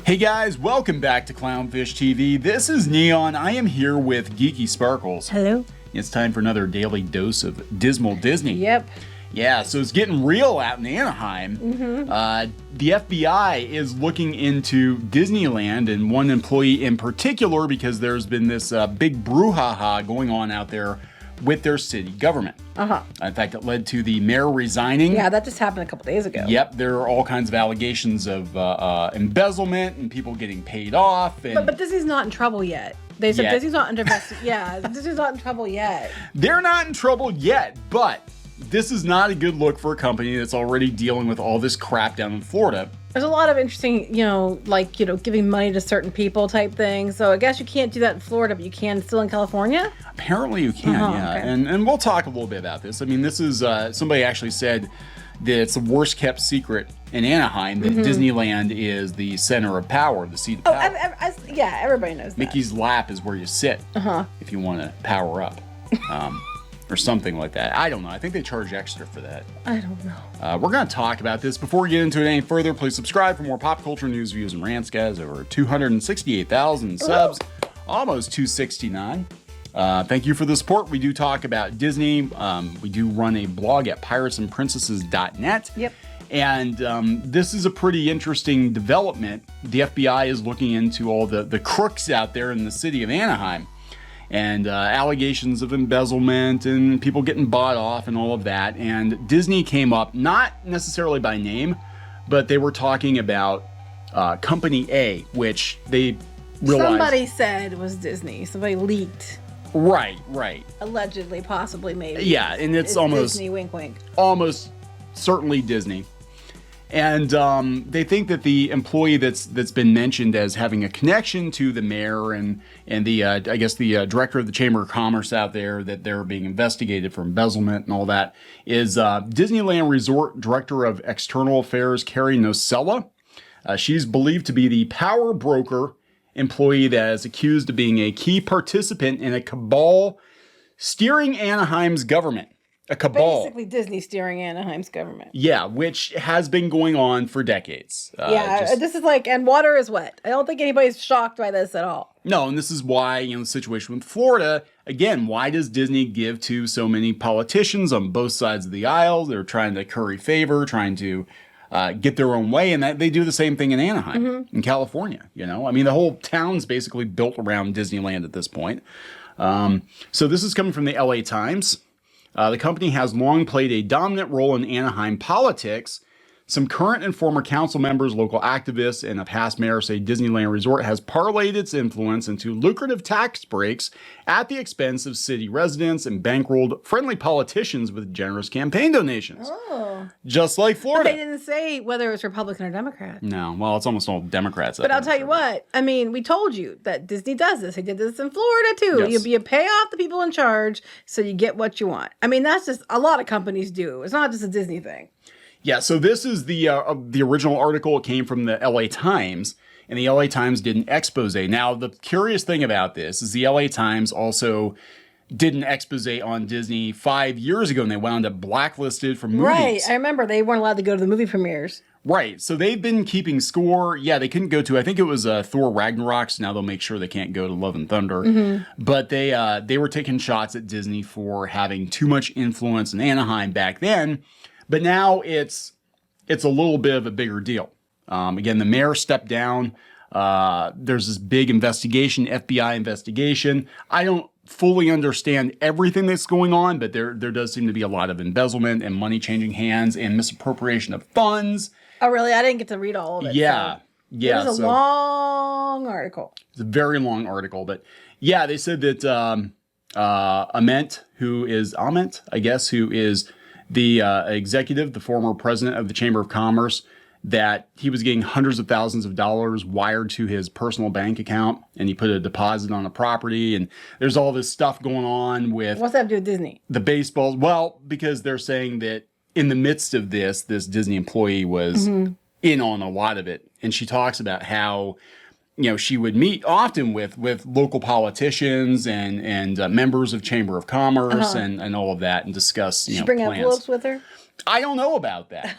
Hey guys, welcome back to Clownfish TV. This is Neon. I am here with Geeky Sparkles. Hello. It's time for another daily dose of dismal Disney. Yep. Yeah, so it's getting real out in Anaheim. The FBI is looking into Disneyland and one employee in particular because there's been this big brouhaha going on out there with their city government. In fact, it led to the mayor resigning. Yeah, that just happened a couple days ago. Yep, there are all kinds of allegations of embezzlement and people getting paid off. And But Disney's not in trouble yet. They said Disney's not under yeah, Disney's not in trouble yet. They're not in trouble yet, but this is not a good look for a company that's already dealing with all this crap down in Florida. There's a lot of interesting, giving money to certain people type things. So I guess you can't do that in Florida, but you can still in California? Apparently you can, yeah. Okay. And we'll talk a little bit about this. I mean, this is, somebody actually said that it's the worst kept secret in Anaheim, that Disneyland is the center of power, the seat of power. Yeah, everybody knows that. Mickey's lap is where you sit if you want to power up. Or something like that. I don't know. I think they charge extra for that. I don't know. We're going to talk about this. Before we get into it any further, please subscribe for more pop culture news, views, and rants, guys. Over 268,000 subs, almost 269. Thank you for the support. We do talk about Disney. We do run a blog at piratesandprincesses.net. Yep. And this is a pretty interesting development. The FBI is looking into all the crooks out there in the city of Anaheim. And allegations of embezzlement and people getting bought off and all of that. And Disney came up, not necessarily by name, but they were talking about Company A, which they realized... Somebody said it was Disney. Somebody leaked. Right. Allegedly, possibly, maybe. Yeah, and it's almost... Disney, wink, wink. Almost certainly Disney. And they think that the employee that's been mentioned as having a connection to the mayor and the I guess the director of the Chamber of Commerce out there, that they're being investigated for embezzlement and all that, is Disneyland Resort Director of External Affairs Carrie Nocella. She's believed to be the power broker employee that is accused of being a key participant in a cabal steering Anaheim's government. A cabal. Basically, Disney steering Anaheim's government. Yeah, which has been going on for decades. This is and water is wet. I don't think anybody's shocked by this at all. No, and this is why, the situation with Florida, again, why does Disney give to so many politicians on both sides of the aisle? They're trying to curry favor, trying to get their own way, and that they do the same thing in Anaheim, in California, I mean, the whole town's basically built around Disneyland at this point. So this is coming from the LA Times. The company has long played a dominant role in Anaheim politics. Some current and former council members, local activists, and a past mayor say Disneyland Resort has parlayed its influence into lucrative tax breaks at the expense of city residents and bankrolled friendly politicians with generous campaign donations. Oh. Just like Florida. But they didn't say whether it was Republican or Democrat. No, well, it's almost all Democrats. But I'll tell you what, I mean, we told you that Disney does this. They did this in Florida too. Yes. You pay off the people in charge so you get what you want. I mean, that's just a lot of companies do. It's not just a Disney thing. Yeah, so this is the original article. It came from the LA Times, and the LA Times did an expose. Now, the curious thing about this is the LA Times also did an expose on Disney 5 years ago, and they wound up blacklisted from movies. Right, I remember they weren't allowed to go to the movie premieres. Right, so they've been keeping score. Yeah, they couldn't go to, I think it was Thor Ragnarok, so now they'll make sure they can't go to Love and Thunder. But they were taking shots at Disney for having too much influence in Anaheim back then. But now it's a little bit of a bigger deal. Again, the mayor stepped down. There's this big investigation, FBI investigation. I don't fully understand everything that's going on, but there does seem to be a lot of embezzlement and money changing hands and misappropriation of funds. Oh, really? I didn't get to read all of it. Yeah. Yeah. It was a long article. It's a very long article, but yeah, they said that Ament, who is the executive, the former president of the Chamber of Commerce, that he was getting hundreds of thousands of dollars wired to his personal bank account, and he put a deposit on a property, and there's all this stuff going on with... What's that to do with Disney? The baseballs. Well, because they're saying that in the midst of this Disney employee was in on a lot of it, and she talks about how she would meet often with local politicians and members of Chamber of Commerce and all of that, and discuss Did she bring plans. envelopes with her? I don't know about that.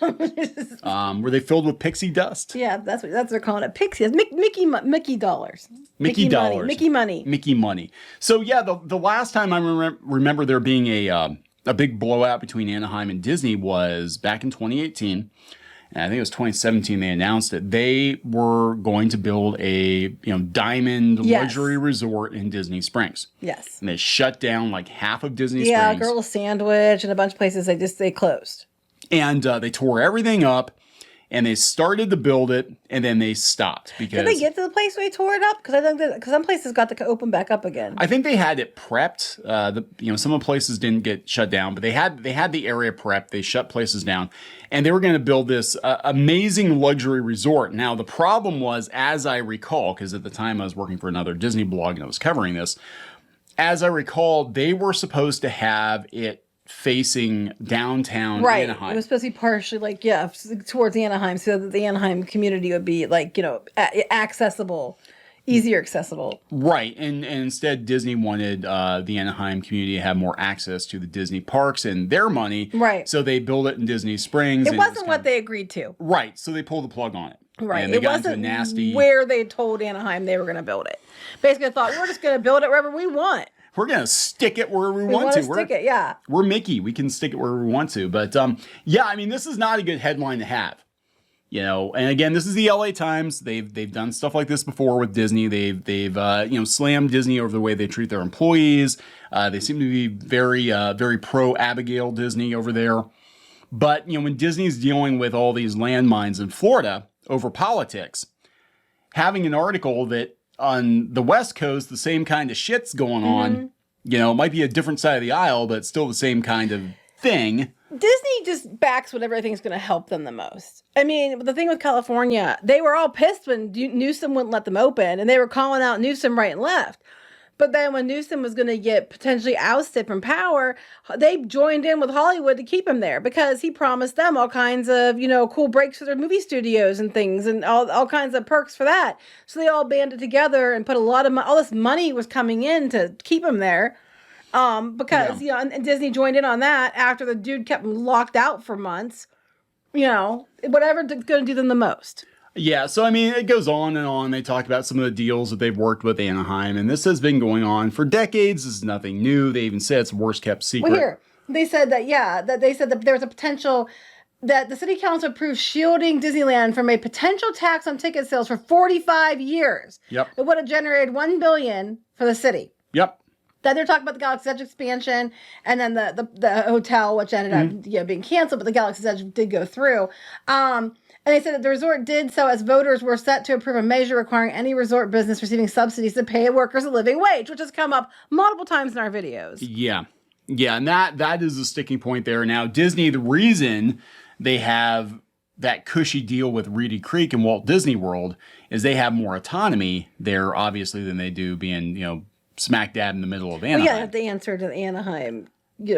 Were they filled with pixie dust? Yeah, that's what they're calling it. Pixies. Mickey dollars. Mickey dollars. Money. Mickey money. Mickey money. So yeah, the last time I remember there being a big blowout between Anaheim and Disney was back in 2018. And I think it was 2017 they announced it. They were going to build a diamond luxury resort in Disney Springs. Yes. And they shut down like half of Disney Springs. Yeah, Girl Sandwich and a bunch of places they closed. And they tore everything up. And they started to build it, and then they stopped because did they get to the place where they tore it up? Because I think because some places got to open back up again. I think they had it prepped. Some of the places didn't get shut down, but they had the area prepped. They shut places down, and they were going to build this amazing luxury resort. Now the problem was, as I recall, because at the time I was working for another Disney blog and I was covering this, as I recall, they were supposed to have it facing downtown Anaheim. It was supposed to be partially towards Anaheim so that the Anaheim community would be accessible, easier accessible. Right. And instead Disney wanted the Anaheim community to have more access to the Disney parks and their money. Right. So they built it in Disney Springs. It wasn't what they agreed to. Right. So they pulled the plug on it. Right. And they it got wasn't into a nasty where they told Anaheim they were going to build it. Basically, I thought we're just going to build it wherever we want. We're going to stick it where we want to. Stick it, yeah. We're Mickey. We can stick it where we want to. But this is not a good headline to have. And again, this is the LA Times. They've done stuff like this before with Disney. They've slammed Disney over the way they treat their employees. They seem to be very pro Abigail Disney over there. But, when Disney's dealing with all these landmines in Florida over politics, having an article that on the West Coast, the same kind of shit's going on. It might be a different side of the aisle, but still the same kind of thing. Disney just backs whatever thing's going to help them the most. I mean, the thing with California, they were all pissed when Newsom wouldn't let them open, and they were calling out Newsom right and left. But then when Newsom was going to get potentially ousted from power, they joined in with Hollywood to keep him there because he promised them all kinds of, cool breaks for their movie studios and things and all kinds of perks for that. So they all banded together and put a lot of all this money was coming in to keep him there. Because, and Disney joined in on that after the dude kept him locked out for months. Whatever's going to do them the most. Yeah, so it goes on and on. They talk about some of the deals that they've worked with Anaheim, and this has been going on for decades. This is nothing new. They even said it's a worst kept secret. Well, here, they said that there was a potential that the city council approved shielding Disneyland from a potential tax on ticket sales for 45 years. Yep. It would have generated $1 billion for the city. Yep. Then they're talking about the Galaxy's Edge expansion, and then the hotel, which ended up being canceled, but the Galaxy's Edge did go through. And they said that the resort did so as voters were set to approve a measure requiring any resort business receiving subsidies to pay workers a living wage, which has come up multiple times in our videos. Yeah. Yeah, and that is the sticking point there. Now, Disney, the reason they have that cushy deal with Reedy Creek and Walt Disney World is they have more autonomy there, obviously, than they do being, smack dab in the middle of Anaheim. Well, yeah, they answered to the Anaheim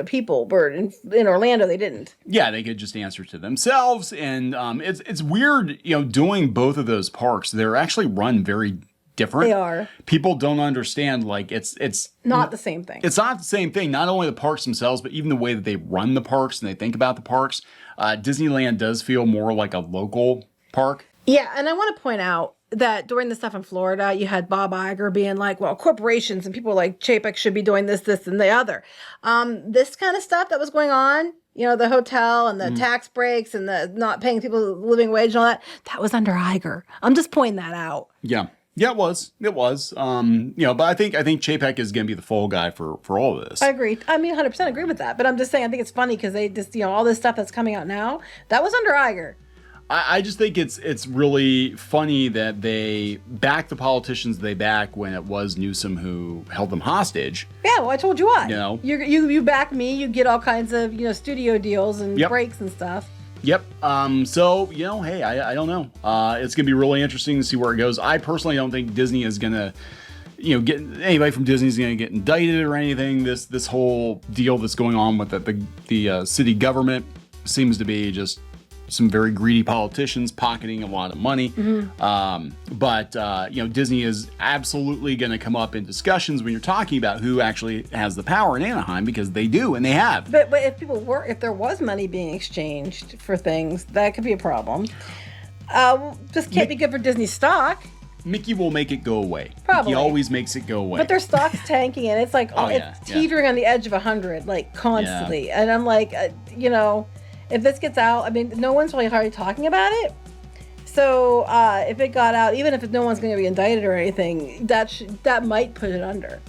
people, but in Orlando they didn't. Yeah, they could just answer to themselves, and it's weird, doing both of those parks. They're actually run very different. They are. People don't understand, it's not the same thing. It's not the same thing. Not only the parks themselves, but even the way that they run the parks and they think about the parks. Disneyland does feel more like a local park. Yeah, and I want to point out that during the stuff in Florida, you had Bob Iger being like, well, corporations and people like Chapek should be doing this, and the other. This kind of stuff that was going on, the hotel and the tax breaks and the not paying people the living wage and all that was under Iger. I'm just pointing that out. Yeah. Yeah, it was. But I think Chapek is going to be the fall guy for all of this. I agree. 100% agree with that. But I'm just saying, I think it's funny because they just, all this stuff that's coming out now, that was under Iger. I just think it's really funny that they back the politicians they back when it was Newsom who held them hostage. Yeah, well, I told you why. You back me, you get all kinds of studio deals and breaks and stuff. Yep. Hey, I don't know. It's gonna be really interesting to see where it goes. I personally don't think Disney is gonna, get anybody from Disney is gonna get indicted or anything. This whole deal that's going on with the city government seems to be just some very greedy politicians pocketing a lot of money. But you know, Disney is absolutely going to come up in discussions when you're talking about who actually has the power in Anaheim, because they do and they have. But if there was money being exchanged for things, that could be a problem. Just can't be good for Disney stock. Mickey will make it go away. Probably. He always makes it go away. But their stock's tanking, and it's like it's teetering on the edge of 100, like constantly. And I'm like, you know, if this gets out, I mean, no one's really hardly talking about it. So if it got out, even if no one's going to be indicted or anything, that might put it under.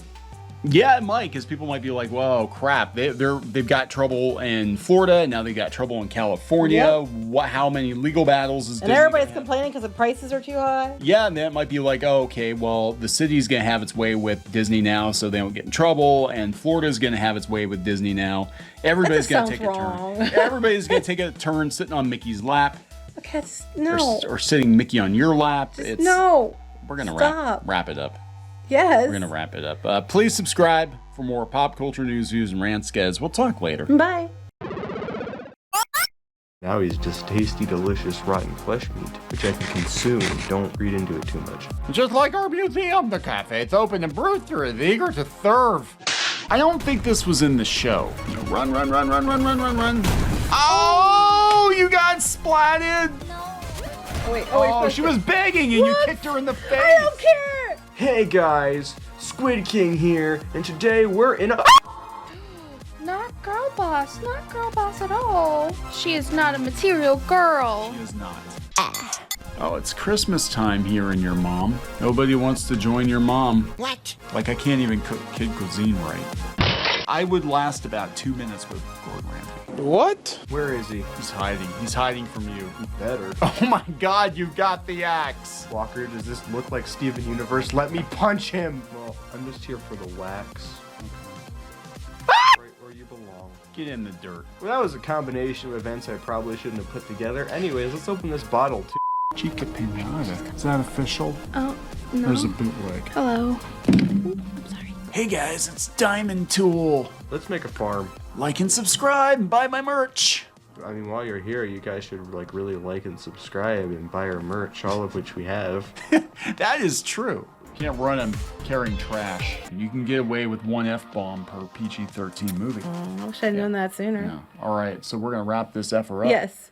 Yeah, it might, because people might be like, "Whoa, crap! They've got trouble in Florida, and now they got trouble in California. Yep. How many legal battles is?" And everybody's complaining because the prices are too high. Yeah, and that might be like, "Oh, okay, well, the city's gonna have its way with Disney now, so they don't get in trouble, and Florida's gonna have its way with Disney now. Everybody's gonna take a turn. Everybody's gonna take a turn sitting on Mickey's lap, Okay, no, or sitting Mickey on your lap. No, we're gonna wrap it up." Yes. We're going to wrap it up. Please subscribe for more pop culture news, views, and rants, guys. We'll talk later. Bye. Now he's just tasty, delicious, rotten flesh meat, which I can consume. Don't read into it too much. Just like our museum, the cafe's open and Brewster is eager to serve. I don't think this was in the show. Run. Oh, you got splatted. Oh, she was begging and you kicked her in the face. I don't care. Hey guys, Squid King here, and today we're in a— Not girl boss at all. She is not a material girl. She is not. Oh, it's Christmas time here in your mom. Nobody wants to join your mom. What? Like I can't even cook kid cuisine right. I would last about 2 minutes with Gordon Ramsay. What? Where is he? He's hiding. He's hiding from you. Better. Oh my God, you got the axe. Walker, does this look like Steven Universe? Let me punch him! Well, I'm just here for the wax. Right where you belong. Get in the dirt. Well, that was a combination of events I probably shouldn't have put together. Anyways, let's open this bottle too. Chica Pinata. Is that official? Oh, no. There's a bootleg. Hello. I'm sorry. Hey guys, it's Diamond Tool. Let's make a farm. Like and subscribe and buy my merch. I mean, while you're here, you guys should like really like and subscribe and buy our merch, all of which we have. That is true. You can't run them carrying trash. You can get away with one F-bomb per PG-13 movie. I wish I'd known that sooner. Yeah. All right, so we're going to wrap this effer up. Yes.